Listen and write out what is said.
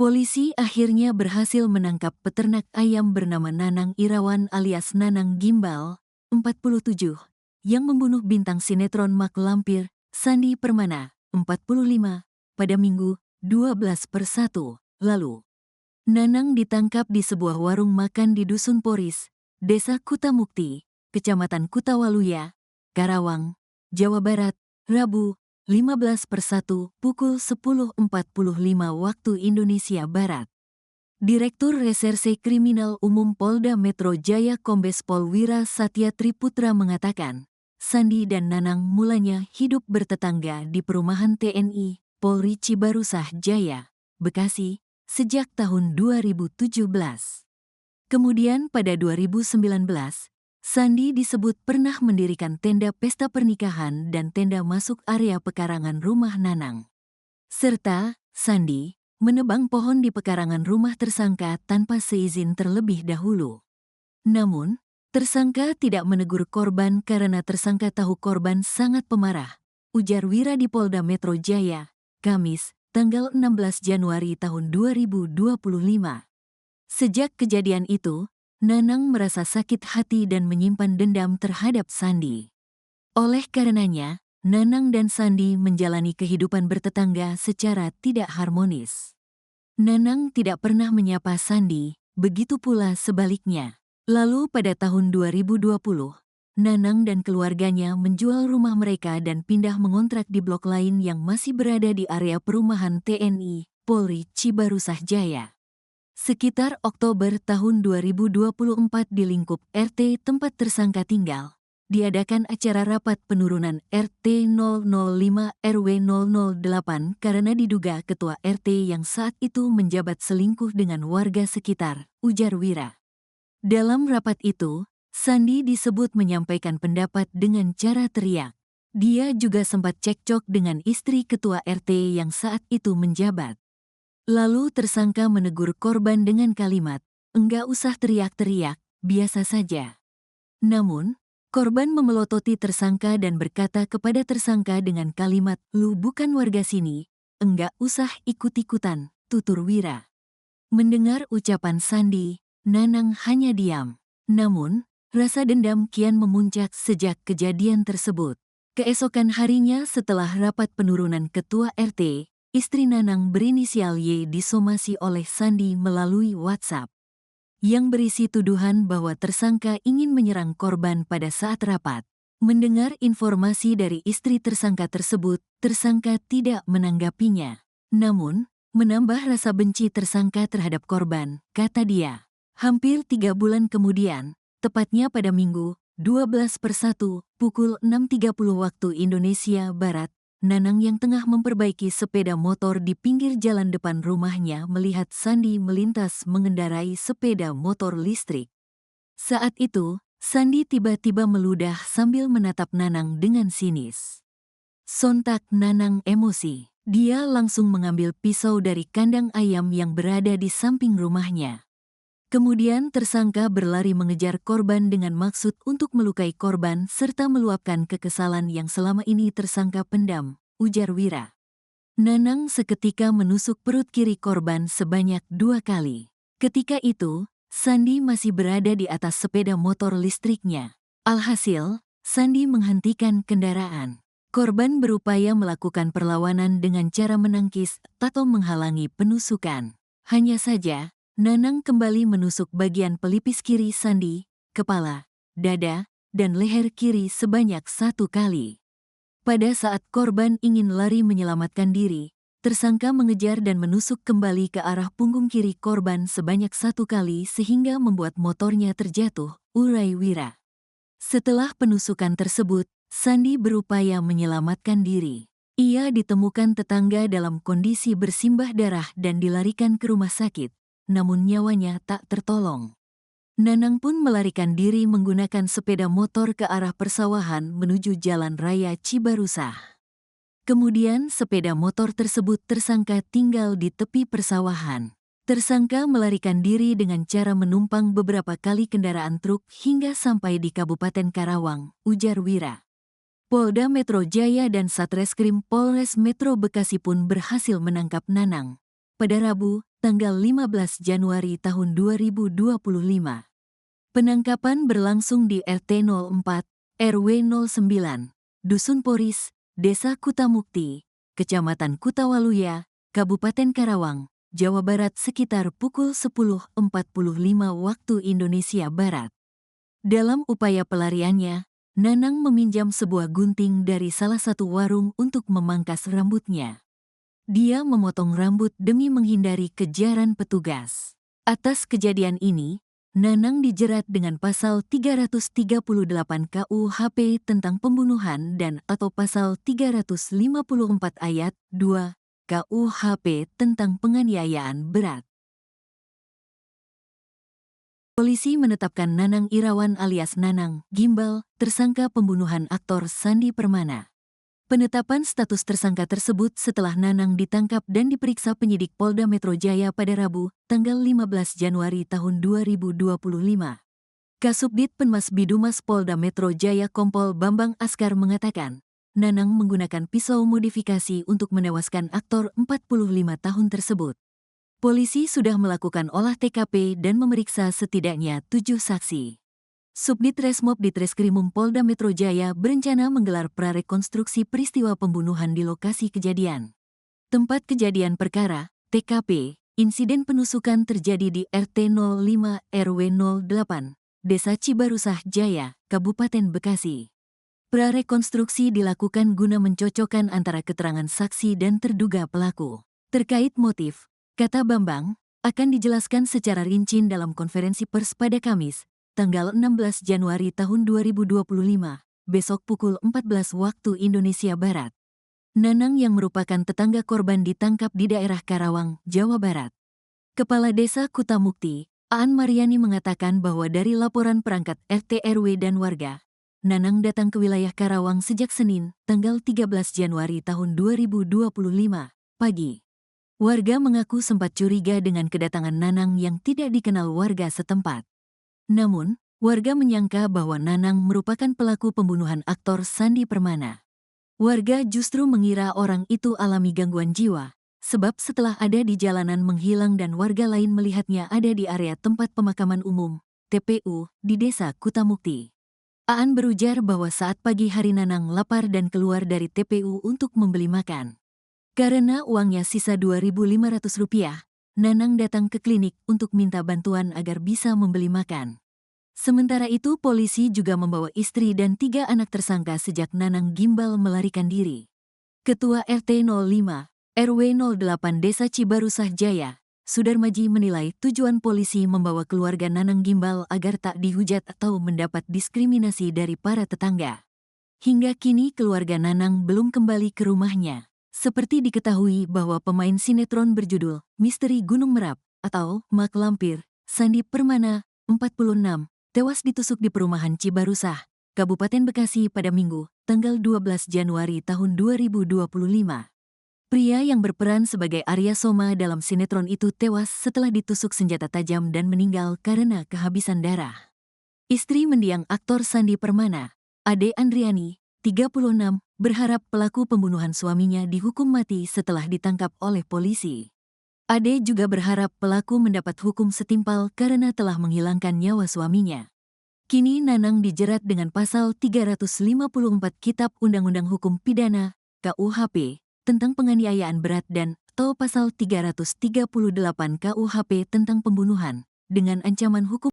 Polisi akhirnya berhasil menangkap peternak ayam bernama Nanang Irawan alias Nanang Gimbal, 47, yang membunuh bintang sinetron Mak Lampir, Sandi Permana, 45, pada Minggu, 12/1, lalu. Nanang ditangkap di sebuah warung makan di Dusun Poris, Desa Kutamukti, Kecamatan Kutawaluya, Karawang, Jawa Barat, Rabu, 15/1 pukul 10.45 waktu Indonesia Barat. Direktur Reserse Kriminal Umum Polda Metro Jaya Kombes Pol Wira Satya Triputra mengatakan, Sandi dan Nanang mulanya hidup bertetangga di perumahan TNI, Polri Cibarusah Jaya, Bekasi, sejak tahun 2017. Kemudian pada 2019, Sandi disebut pernah mendirikan tenda pesta pernikahan dan tenda masuk area pekarangan rumah Nanang. Serta, Sandi, menebang pohon di pekarangan rumah tersangka tanpa seizin terlebih dahulu. Namun, tersangka tidak menegur korban karena tersangka tahu korban sangat pemarah, ujar Wira di Polda Metro Jaya, Kamis, tanggal 16 Januari tahun 2025. Sejak kejadian itu, Nanang merasa sakit hati dan menyimpan dendam terhadap Sandi. Oleh karenanya, Nanang dan Sandi menjalani kehidupan bertetangga secara tidak harmonis. Nanang tidak pernah menyapa Sandi, begitu pula sebaliknya. Lalu pada tahun 2020, Nanang dan keluarganya menjual rumah mereka dan pindah mengontrak di blok lain yang masih berada di area perumahan TNI, Polri Cibarusah Jaya. Sekitar Oktober tahun 2024 di lingkup RT tempat tersangka tinggal, diadakan acara rapat penurunan RT 005 RW 008 karena diduga ketua RT yang saat itu menjabat selingkuh dengan warga sekitar, ujar Wira. Dalam rapat itu, Sandi disebut menyampaikan pendapat dengan cara teriak. Dia juga sempat cekcok dengan istri ketua RT yang saat itu menjabat. Lalu tersangka menegur korban dengan kalimat, "Enggak usah teriak-teriak, biasa saja." Namun, korban memelototi tersangka dan berkata kepada tersangka dengan kalimat, "Lu bukan warga sini, enggak usah ikut-ikutan," tutur Wira. Mendengar ucapan Sandi, Nanang hanya diam. Namun, rasa dendam kian memuncak sejak kejadian tersebut. Keesokan harinya setelah rapat penurunan ketua RT, istri Nanang berinisial Y disomasi oleh Sandi melalui WhatsApp yang berisi tuduhan bahwa tersangka ingin menyerang korban pada saat rapat. Mendengar informasi dari istri tersangka tersebut, tersangka tidak menanggapinya. Namun, menambah rasa benci tersangka terhadap korban, kata dia. Hampir 3 bulan kemudian, tepatnya pada Minggu, 12/1, pukul 6.30 waktu Indonesia Barat, Nanang yang tengah memperbaiki sepeda motor di pinggir jalan depan rumahnya melihat Sandi melintas mengendarai sepeda motor listrik. Saat itu, Sandi tiba-tiba meludah sambil menatap Nanang dengan sinis. Sontak Nanang emosi. Dia langsung mengambil pisau dari kandang ayam yang berada di samping rumahnya. Kemudian tersangka berlari mengejar korban dengan maksud untuk melukai korban serta meluapkan kekesalan yang selama ini tersangka pendam, ujar Wira. Nanang seketika menusuk perut kiri korban sebanyak 2 kali. Ketika itu, Sandi masih berada di atas sepeda motor listriknya. Alhasil, Sandi menghentikan kendaraan. Korban berupaya melakukan perlawanan dengan cara menangkis atau menghalangi penusukan. Hanya saja, Nanang kembali menusuk bagian pelipis kiri Sandi, kepala, dada, dan leher kiri sebanyak 1 kali. Pada saat korban ingin lari menyelamatkan diri, tersangka mengejar dan menusuk kembali ke arah punggung kiri korban sebanyak 1 kali sehingga membuat motornya terjatuh, urai Wira. Setelah penusukan tersebut, Sandi berupaya menyelamatkan diri. Ia ditemukan tetangga dalam kondisi bersimbah darah dan dilarikan ke rumah sakit. Namun nyawanya tak tertolong. Nanang pun melarikan diri menggunakan sepeda motor ke arah persawahan menuju Jalan Raya Cibarusah. Kemudian sepeda motor tersebut tersangka tinggal di tepi persawahan. Tersangka melarikan diri dengan cara menumpang beberapa kali kendaraan truk hingga sampai di Kabupaten Karawang, ujar Wira. Polda Metro Jaya dan Satreskrim Polres Metro Bekasi pun berhasil menangkap Nanang. Pada Rabu, tanggal 15 Januari tahun 2025. Penangkapan berlangsung di RT 04, RW 09, Dusun Poris, Desa Kutamukti, Kecamatan Kutawaluya, Kabupaten Karawang, Jawa Barat sekitar pukul 10.45 waktu Indonesia Barat. Dalam upaya pelariannya, Nanang meminjam sebuah gunting dari salah satu warung untuk memangkas rambutnya. Dia memotong rambut demi menghindari kejaran petugas. Atas kejadian ini, Nanang dijerat dengan pasal 338 KUHP tentang pembunuhan dan atau pasal 354 ayat 2 KUHP tentang penganiayaan berat. Polisi menetapkan Nanang Irawan alias Nanang Gimbal tersangka pembunuhan aktor Sandi Permana. Penetapan status tersangka tersebut setelah Nanang ditangkap dan diperiksa penyidik Polda Metro Jaya pada Rabu, tanggal 15 Januari tahun 2025. Kasubdit Penmas Bidumas Polda Metro Jaya Kompol Bambang Askar mengatakan, Nanang menggunakan pisau modifikasi untuk menewaskan aktor 45 tahun tersebut. Polisi sudah melakukan olah TKP dan memeriksa setidaknya 7 saksi. Subdit Resmob Ditreskrimum Polda Metro Jaya berencana menggelar prarekonstruksi peristiwa pembunuhan di lokasi kejadian. Tempat kejadian perkara, TKP, insiden penusukan terjadi di RT 05 RW 08, Desa Cibarusah Jaya, Kabupaten Bekasi. Prarekonstruksi dilakukan guna mencocokkan antara keterangan saksi dan terduga pelaku. Terkait motif, kata Bambang, akan dijelaskan secara rinci dalam konferensi pers pada Kamis, tanggal 16 Januari tahun 2025, besok pukul 14 waktu Indonesia Barat. Nanang yang merupakan tetangga korban ditangkap di daerah Karawang, Jawa Barat. Kepala Desa Kutamukti, Aan Mariani mengatakan bahwa dari laporan perangkat RT RW dan warga, Nanang datang ke wilayah Karawang sejak Senin, tanggal 13 Januari tahun 2025, pagi. Warga mengaku sempat curiga dengan kedatangan Nanang yang tidak dikenal warga setempat. Namun, warga menyangka bahwa Nanang merupakan pelaku pembunuhan aktor Sandi Permana. Warga justru mengira orang itu alami gangguan jiwa, sebab setelah ada di jalanan menghilang dan warga lain melihatnya ada di area tempat pemakaman umum, TPU, di Desa Kutamukti. Aan berujar bahwa saat pagi hari Nanang lapar dan keluar dari TPU untuk membeli makan. Karena uangnya sisa Rp2.500, Nanang datang ke klinik untuk minta bantuan agar bisa membeli makan. Sementara itu polisi juga membawa istri dan 3 anak tersangka sejak Nanang Gimbal melarikan diri. Ketua RT 05, RW 08 Desa Cibarusah Jaya, Sudarmaji menilai tujuan polisi membawa keluarga Nanang Gimbal agar tak dihujat atau mendapat diskriminasi dari para tetangga. Hingga kini keluarga Nanang belum kembali ke rumahnya. Seperti diketahui bahwa pemain sinetron berjudul Misteri Gunung Merap atau Mak Lampir, Sandi Permana, 46, tewas ditusuk di perumahan Cibarusah, Kabupaten Bekasi pada Minggu, tanggal 12 Januari tahun 2025. Pria yang berperan sebagai Arya Soma dalam sinetron itu tewas setelah ditusuk senjata tajam dan meninggal karena kehabisan darah. Istri mendiang aktor Sandi Permana, Ade Andriani, 36, berharap pelaku pembunuhan suaminya dihukum mati setelah ditangkap oleh polisi. Ade juga berharap pelaku mendapat hukum setimpal karena telah menghilangkan nyawa suaminya. Kini Nanang dijerat dengan pasal 354 Kitab Undang-Undang Hukum Pidana, KUHP, tentang penganiayaan berat dan atau pasal 338 KUHP tentang pembunuhan, dengan ancaman hukum